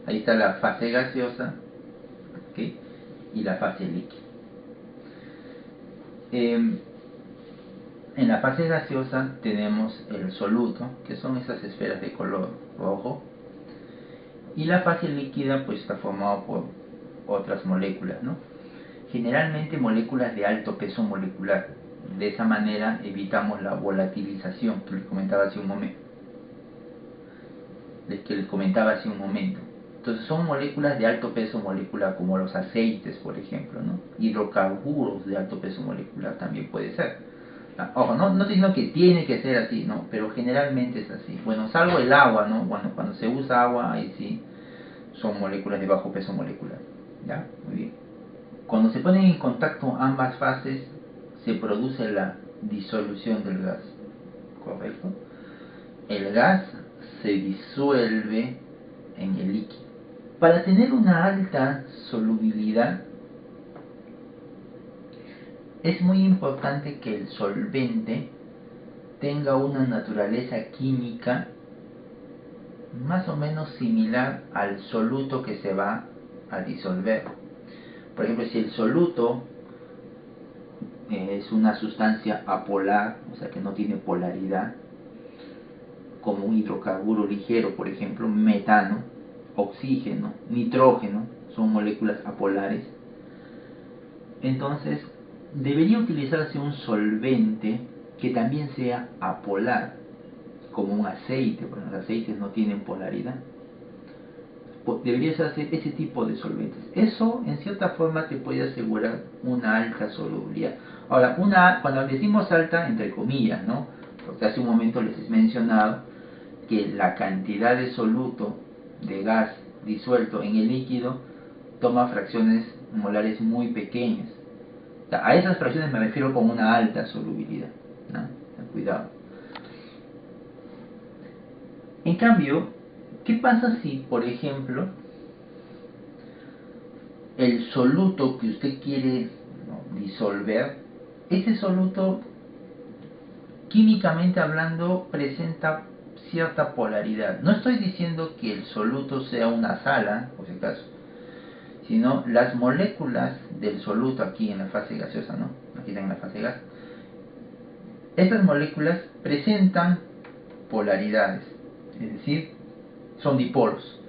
Ahí está la fase gaseosa, ¿ok? Y la fase líquida. En la fase gaseosa tenemos el soluto, que son esas esferas de color rojo, y la fase líquida pues está formada por otras moléculas, ¿no? Generalmente moléculas de alto peso molecular. De esa manera evitamos la volatilización que les comentaba hace un momento. Entonces son moléculas de alto peso molecular, como los aceites, por ejemplo, ¿no? Hidrocarburos de alto peso molecular también puede ser. Ojo, no estoy diciendo que tiene que ser así, ¿no? Pero generalmente es así. Bueno, salvo el agua, ¿no? Bueno, cuando se usa agua, ahí sí son moléculas de bajo peso molecular. ¿Ya? Muy bien. Cuando se ponen en contacto ambas fases, se produce la disolución del gas. ¿Correcto? El gas se disuelve en el líquido. Para tener una alta solubilidad, es muy importante que el solvente tenga una naturaleza química más o menos similar al soluto que se va a disolver. Por ejemplo, si el soluto es una sustancia apolar, o sea que no tiene polaridad, como un hidrocarburo ligero, por ejemplo, metano, oxígeno, nitrógeno, son moléculas apolares, entonces debería utilizarse un solvente que también sea apolar, como un aceite, porque los aceites no tienen polaridad. Debería hacer ese tipo de solventes. Eso en cierta forma te puede asegurar una alta solubilidad. Ahora, cuando decimos alta, entre comillas, ¿no? Porque hace un momento les he mencionado que la cantidad de soluto de gas disuelto en el líquido toma fracciones molares muy pequeñas. O sea, a esas fracciones me refiero con una alta solubilidad, ¿no? Cuidado. En cambio, ¿qué pasa si, por ejemplo, el soluto que usted quiere, ¿no?, disolver, ese soluto, químicamente hablando, presenta cierta polaridad? No estoy diciendo que el soluto sea una sala, por si acaso, sino las moléculas del soluto aquí en la fase gaseosa, ¿no? Aquí están en la fase gas. Estas moléculas presentan polaridades, es decir, son dipolos.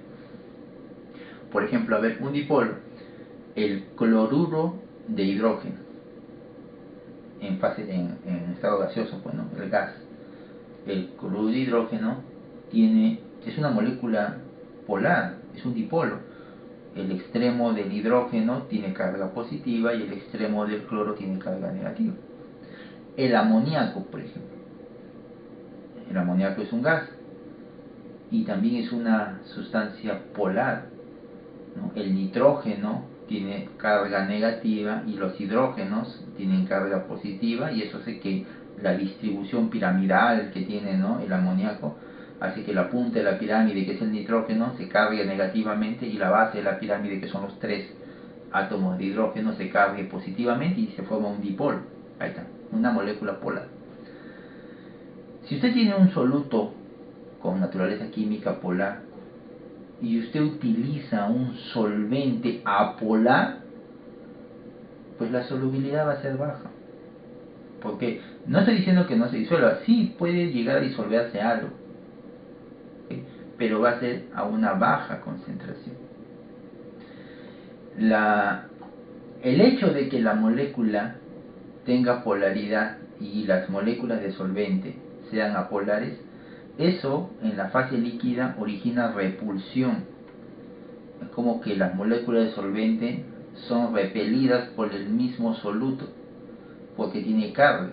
Por ejemplo, a ver, un dipolo, el cloruro de hidrógeno, en estado gaseoso, pues, ¿no? El gas. El cloruro de hidrógeno es una molécula polar, es un dipolo. El extremo del hidrógeno tiene carga positiva y el extremo del cloro tiene carga negativa. El amoníaco, por ejemplo. El amoníaco es un gas y también es una sustancia polar, ¿no? El nitrógeno tiene carga negativa y los hidrógenos tienen carga positiva, y eso hace que la distribución piramidal que tiene, ¿no?, el amoníaco hace que la punta de la pirámide, que es el nitrógeno, se cargue negativamente, y la base de la pirámide, que son los 3 átomos de hidrógeno, se cargue positivamente y se forma un dipolo. Ahí está, una molécula polar. Si usted tiene un soluto con naturaleza química polar y usted utiliza un solvente apolar, pues la solubilidad va a ser baja. Porque no estoy diciendo que no se disuelva, sí puede llegar a disolverse algo, ¿okay?, pero va a ser a una baja concentración. El hecho de que la molécula tenga polaridad y las moléculas de solvente sean apolares, eso en la fase líquida origina repulsión. Es como que las moléculas de solvente son repelidas por el mismo soluto, porque tiene carga.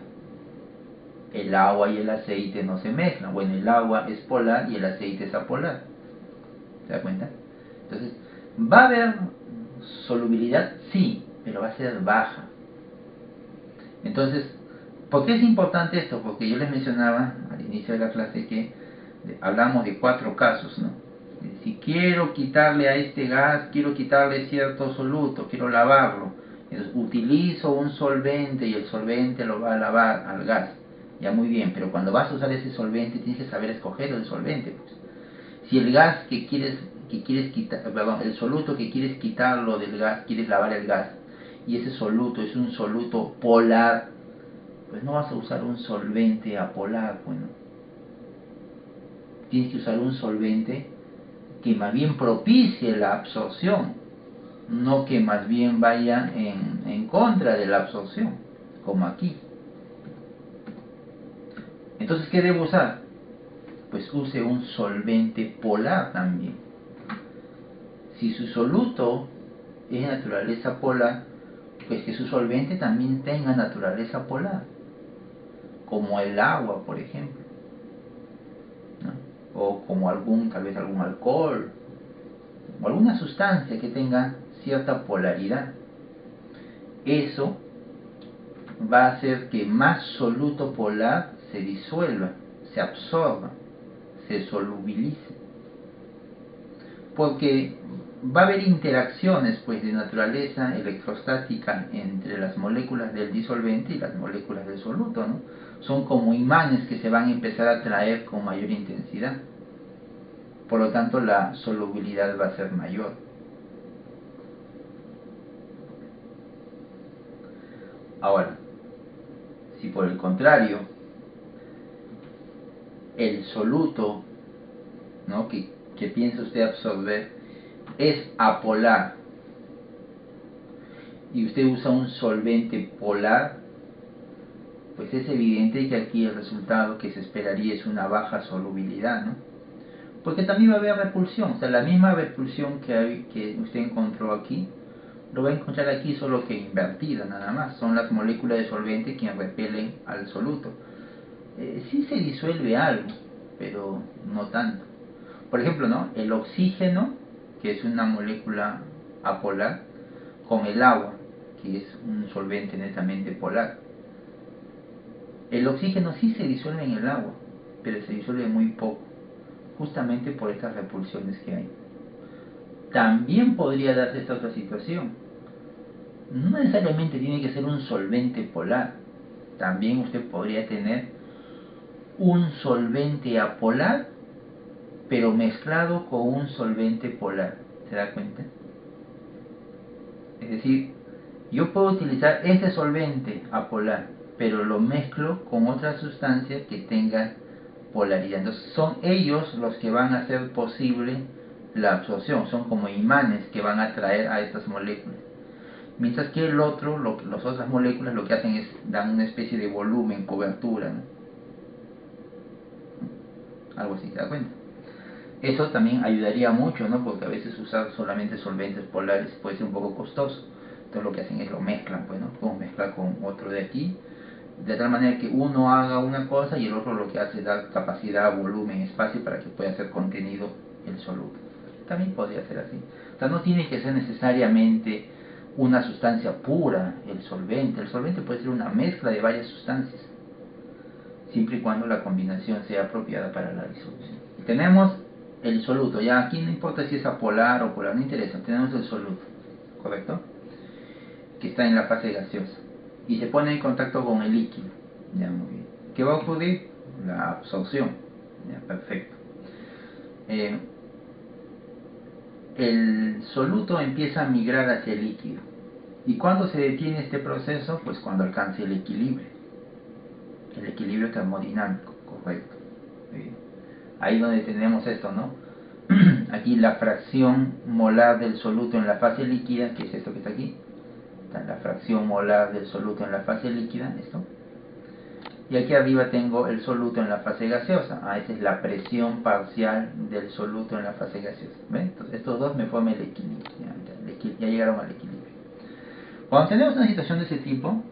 El agua y el aceite no se mezclan. Bueno, el agua es polar y el aceite es apolar. ¿Se da cuenta? Entonces, ¿va a haber solubilidad? Sí, pero va a ser baja. Entonces, ¿por qué es importante esto? Porque yo les mencionaba al inicio de la clase que hablamos de 4 casos, ¿no? Si quiero quitarle a este gas, quiero quitarle cierto soluto, quiero lavarlo, entonces utilizo un solvente y el solvente lo va a lavar al gas. Ya, muy bien, pero cuando vas a usar ese solvente tienes que saber escoger el solvente, pues. Si el gas que quieres que quieres quitar, perdón, el soluto que quieres quitarlo del gas, quieres lavar el gas, y ese soluto es un soluto polar, pues no vas a usar un solvente apolar, bueno. Tienes que usar un solvente que más bien propicie la absorción, no que más bien vaya en contra de la absorción, como aquí. Entonces, ¿qué debo usar? Pues use un solvente polar también. Si su soluto es de naturaleza polar, pues que su solvente también tenga naturaleza polar, como el agua, por ejemplo, ¿no? O como tal vez algún alcohol, o alguna sustancia que tenga cierta polaridad. Eso va a hacer que más soluto polar se disuelva, se absorba, se solubilice. Porque va a haber interacciones pues de naturaleza electrostática entre las moléculas del disolvente y las moléculas del soluto, ¿no? Son como imanes que se van a empezar a atraer con mayor intensidad. Por lo tanto, la solubilidad va a ser mayor. Ahora, si por el contrario el soluto, ¿no?, que piensa usted absorber es apolar y usted usa un solvente polar, pues es evidente que aquí el resultado que se esperaría es una baja solubilidad, ¿no? Porque también va a haber repulsión, o sea, la misma repulsión que usted encontró aquí, lo va a encontrar aquí, solo que invertida nada más. Son las moléculas de solvente quienes repelen al soluto. Sí se disuelve algo, pero no tanto. Por ejemplo, ¿no?, el oxígeno, que es una molécula apolar, con el agua, que es un solvente netamente polar. El oxígeno sí se disuelve en el agua, pero se disuelve muy poco, justamente por estas repulsiones que hay. También podría darse esta otra situación. No necesariamente tiene que ser un solvente polar. También usted podría tener un solvente apolar, pero mezclado con un solvente polar. ¿Se da cuenta? Es decir, yo puedo utilizar ese solvente apolar, pero lo mezclo con otra sustancia que tenga polaridad. Entonces son ellos los que van a hacer posible la absorción, son como imanes que van a atraer a estas moléculas. Mientras que el otro, las otras moléculas lo que hacen es dan una especie de volumen, cobertura, ¿no? Algo así, ¿se da cuenta? Eso también ayudaría mucho, ¿no? Porque a veces usar solamente solventes polares puede ser un poco costoso. Entonces lo que hacen es lo mezclan, pues, ¿no? Como mezclar con otro de aquí, de tal manera que uno haga una cosa y el otro lo que hace es dar capacidad, volumen, espacio para que pueda ser contenido el soluto. También podría ser así. O sea, no tiene que ser necesariamente una sustancia pura el solvente. El solvente puede ser una mezcla de varias sustancias, siempre y cuando la combinación sea apropiada para la disolución. Tenemos el soluto, ya aquí no importa si es apolar o polar, no interesa, tenemos el soluto, ¿correcto?, que está en la fase gaseosa y se pone en contacto con el líquido. Ya, muy bien. ¿Qué va a ocurrir? La absorción. Ya, perfecto. El soluto empieza a migrar hacia el líquido. ¿Y cuándo se detiene este proceso? Pues cuando alcance el equilibrio termodinámico, correcto. Bien. Ahí donde tenemos esto, ¿no? Aquí la fracción molar del soluto en la fase líquida, que es esto que está aquí. La fracción molar del soluto en la fase líquida, esto. Y aquí arriba tengo el soluto en la fase gaseosa. Esa es la presión parcial del soluto en la fase gaseosa. ¿Ven? Entonces estos dos me forman el equilibrio. Ya llegaron al equilibrio. Cuando tenemos una situación de ese tipo,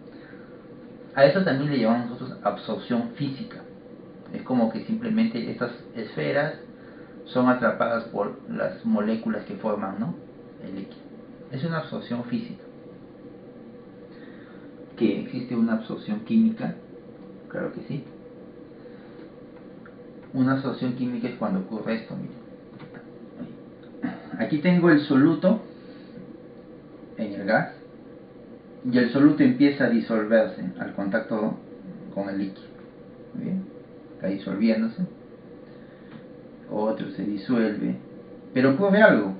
a eso también le llamamos nosotros absorción física. Es como que simplemente estas esferas son atrapadas por las moléculas que forman, ¿no?, el líquido. Es una absorción física. ¿Que existe una absorción química? Claro que sí. Una absorción química es cuando ocurre esto, miren. Aquí tengo el soluto en el gas y el soluto empieza a disolverse al contacto con el líquido. Muy bien, está disolviéndose. Otro se disuelve, Pero ocurre algo.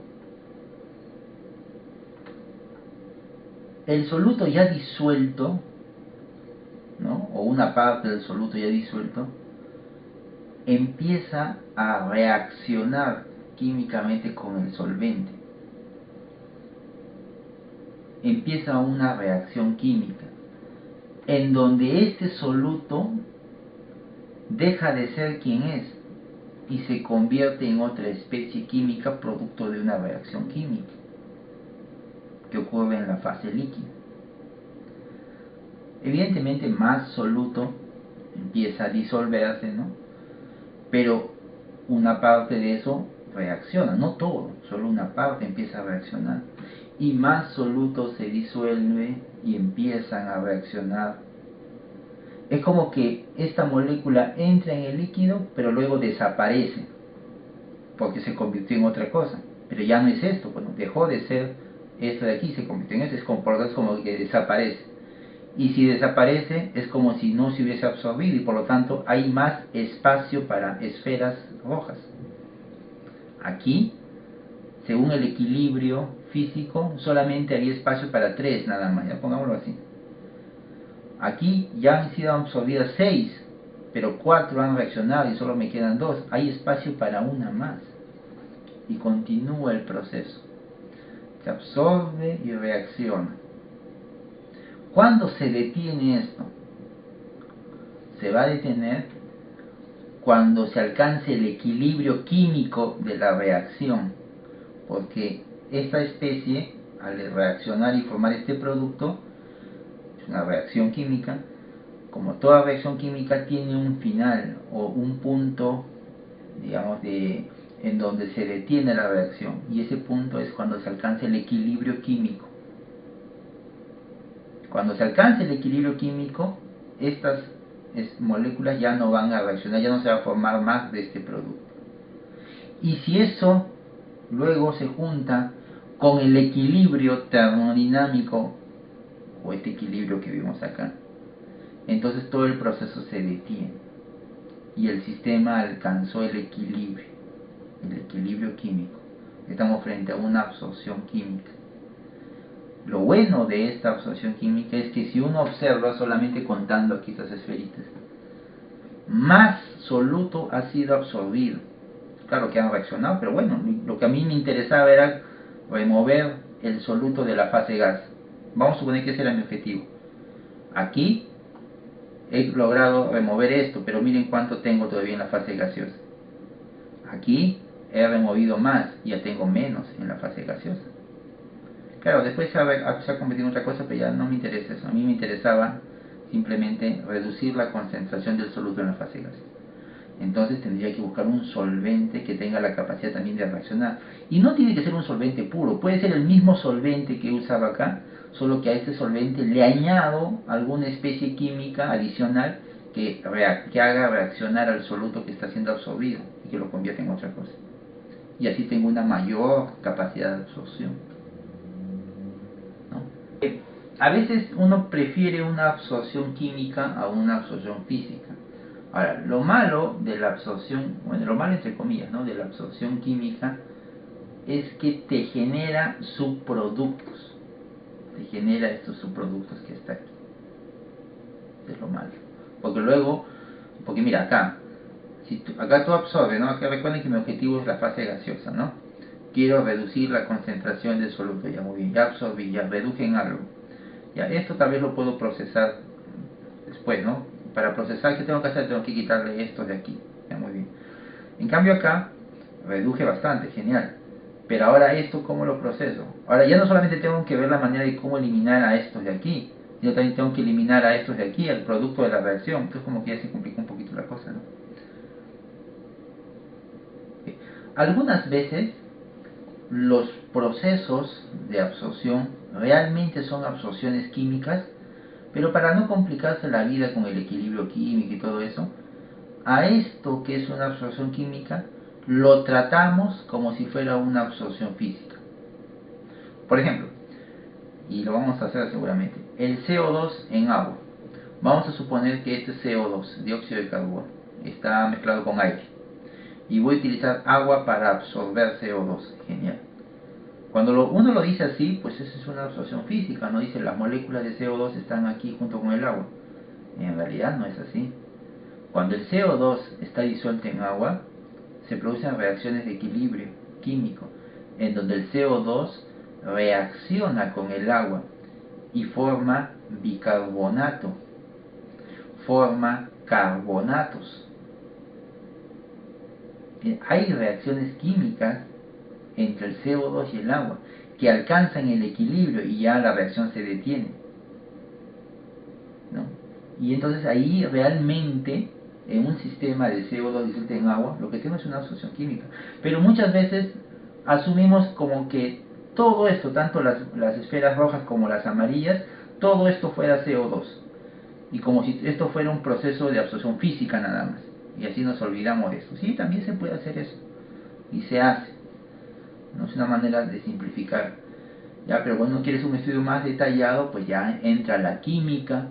El soluto ya disuelto, ¿no? O una parte del soluto ya disuelto, empieza a reaccionar químicamente con el solvente. Empieza una reacción química en donde este soluto deja de ser quien es y se convierte en otra especie química producto de una reacción química que ocurre en la fase líquida. Evidentemente más soluto empieza a disolverse, ¿no? Pero una parte de eso reacciona, no todo, solo una parte empieza a reaccionar. Y más soluto se disuelve y empiezan a reaccionar. Es como que esta molécula entra en el líquido, pero luego desaparece, porque se convirtió en otra cosa. Pero ya no es esto, bueno, dejó de ser esto de aquí, se convirtió en esto, es como que desaparece. Y si desaparece, es como si no se hubiese absorbido, y por lo tanto hay más espacio para esferas rojas. Aquí, según el equilibrio físico, solamente había espacio para 3 nada más, ya pongámoslo así. Aquí ya han sido absorbidas 6, pero 4 han reaccionado y solo me quedan 2. Hay espacio para una más. Y continúa el proceso. Se absorbe y reacciona. ¿Cuándo se detiene esto? Se va a detener cuando se alcance el equilibrio químico de la reacción. Porque esta especie, al reaccionar y formar este producto, es una reacción química. Como toda reacción química tiene un final o un punto, digamos, en donde se detiene la reacción, y ese punto es cuando se alcanza el equilibrio químico. Cuando se alcance el equilibrio químico, estas moléculas ya no van a reaccionar, ya no se va a formar más de este producto. Y si eso luego se junta con el equilibrio termodinámico, o este equilibrio que vimos acá, entonces todo el proceso se detiene y el sistema alcanzó el equilibrio químico. Estamos frente a una absorción química. Lo bueno de esta absorción química es que si uno observa, solamente contando aquí estas esferitas, más soluto ha sido absorbido. Claro que han reaccionado, pero bueno, lo que a mí me interesaba era remover el soluto de la fase gas. Vamos a suponer que ese era mi objetivo. Aquí he logrado remover esto, pero miren cuánto tengo todavía en la fase gaseosa. Aquí he removido más, ya tengo menos en la fase gaseosa. Claro, después se ha convertido en otra cosa, pero ya no me interesa eso. A mí me interesaba simplemente reducir la concentración del soluto en la fase gaseosa. Entonces tendría que buscar un solvente que tenga la capacidad también de reaccionar. Y no tiene que ser un solvente puro, puede ser el mismo solvente que he usado acá, solo que a este solvente le añado alguna especie química adicional que haga reaccionar al soluto que está siendo absorbido y que lo convierta en otra cosa. Y así tengo una mayor capacidad de absorción, ¿no? A veces uno prefiere una absorción química a una absorción física. Ahora, lo malo de la absorción, bueno, lo malo entre comillas, ¿no?, de la absorción química es que te genera subproductos. Te genera estos subproductos que está aquí. Es lo malo. Porque mira, acá tú absorbes, ¿no? Acá recuerden que mi objetivo es la fase gaseosa, ¿no? Quiero reducir la concentración del soluto, ya muy bien, ya absorbí, ya reduje en algo. Ya, esto tal vez lo puedo procesar después, ¿no? Para procesar, ¿qué tengo que hacer? Tengo que quitarle esto de aquí, ya muy bien. En cambio acá, reduje bastante, genial. Pero ahora esto, ¿cómo lo proceso? Ahora ya no solamente tengo que ver la manera de cómo eliminar a estos de aquí, sino también tengo que eliminar a estos de aquí, el producto de la reacción. Entonces como que ya se complica un poquito la cosa, ¿no? Algunas veces los procesos de absorción realmente son absorciones químicas, pero para no complicarse la vida con el equilibrio químico y todo eso, a esto que es una absorción química lo tratamos como si fuera una absorción física. Por ejemplo, y lo vamos a hacer seguramente, el CO2 en agua. Vamos a suponer que este CO2, dióxido de carbono, está mezclado con aire. y voy a utilizar agua para absorber CO2. Genial. Cuando uno lo dice así, pues eso es una absorción física, no dice las moléculas de CO2 están aquí junto con el agua. En realidad no es así. Cuando el CO2 está disuelto en agua, se producen reacciones de equilibrio químico, en donde el CO2 reacciona con el agua y forma bicarbonato, forma carbonatos. Hay reacciones químicas entre el CO2 y el agua que alcanzan el equilibrio y ya la reacción se detiene, ¿no? Y entonces ahí realmente en un sistema de CO2 disuelto en agua lo que tenemos es una absorción química, pero muchas veces asumimos como que todo esto, tanto las esferas rojas como las amarillas, todo esto fuera CO2 y como si esto fuera un proceso de absorción física nada más, y así nos olvidamos de esto. Sí, también se puede hacer eso y se hace, no es una manera de simplificar. Ya, pero cuando quieres un estudio más detallado, pues ya entra la química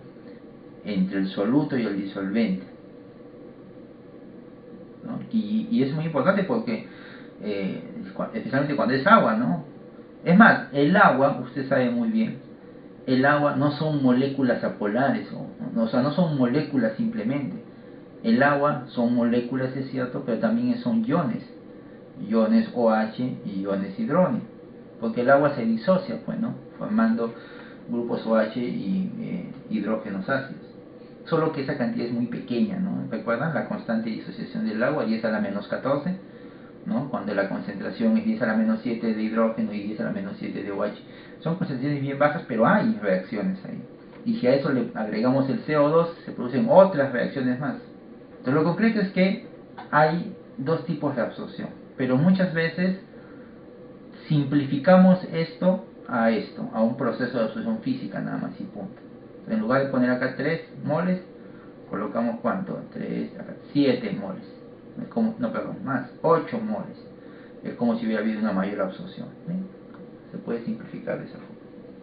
entre el soluto y el disolvente, ¿no? Y es muy importante porque especialmente cuando es agua, ¿no? Es más, el agua, usted sabe muy bien, el agua no son moléculas apolares, o sea, no son moléculas simplemente. El agua son moléculas, es cierto, pero también son iones, iones OH y iones hidrógeno, porque el agua se disocia, pues, ¿no? Formando grupos OH y hidrógenos ácidos. Solo que esa cantidad es muy pequeña, ¿no? ¿Recuerdan? La constante de disociación del agua, 10 a la menos 14, ¿no? Cuando la concentración es 10 a la menos 7 de hidrógeno y 10 a la menos 7 de OH. Son concentraciones bien bajas, pero hay reacciones ahí. Y si a eso le agregamos el CO2, se producen otras reacciones más. Entonces lo concreto es que hay dos tipos de absorción, pero muchas veces simplificamos esto, a un proceso de absorción física nada más y punto. En lugar de poner acá 3 moles, colocamos ¿cuánto? 3, acá 7 moles. Es como, no, perdón, más, 8 moles. Es como si hubiera habido una mayor absorción, ¿sí? Se puede simplificar de esa forma.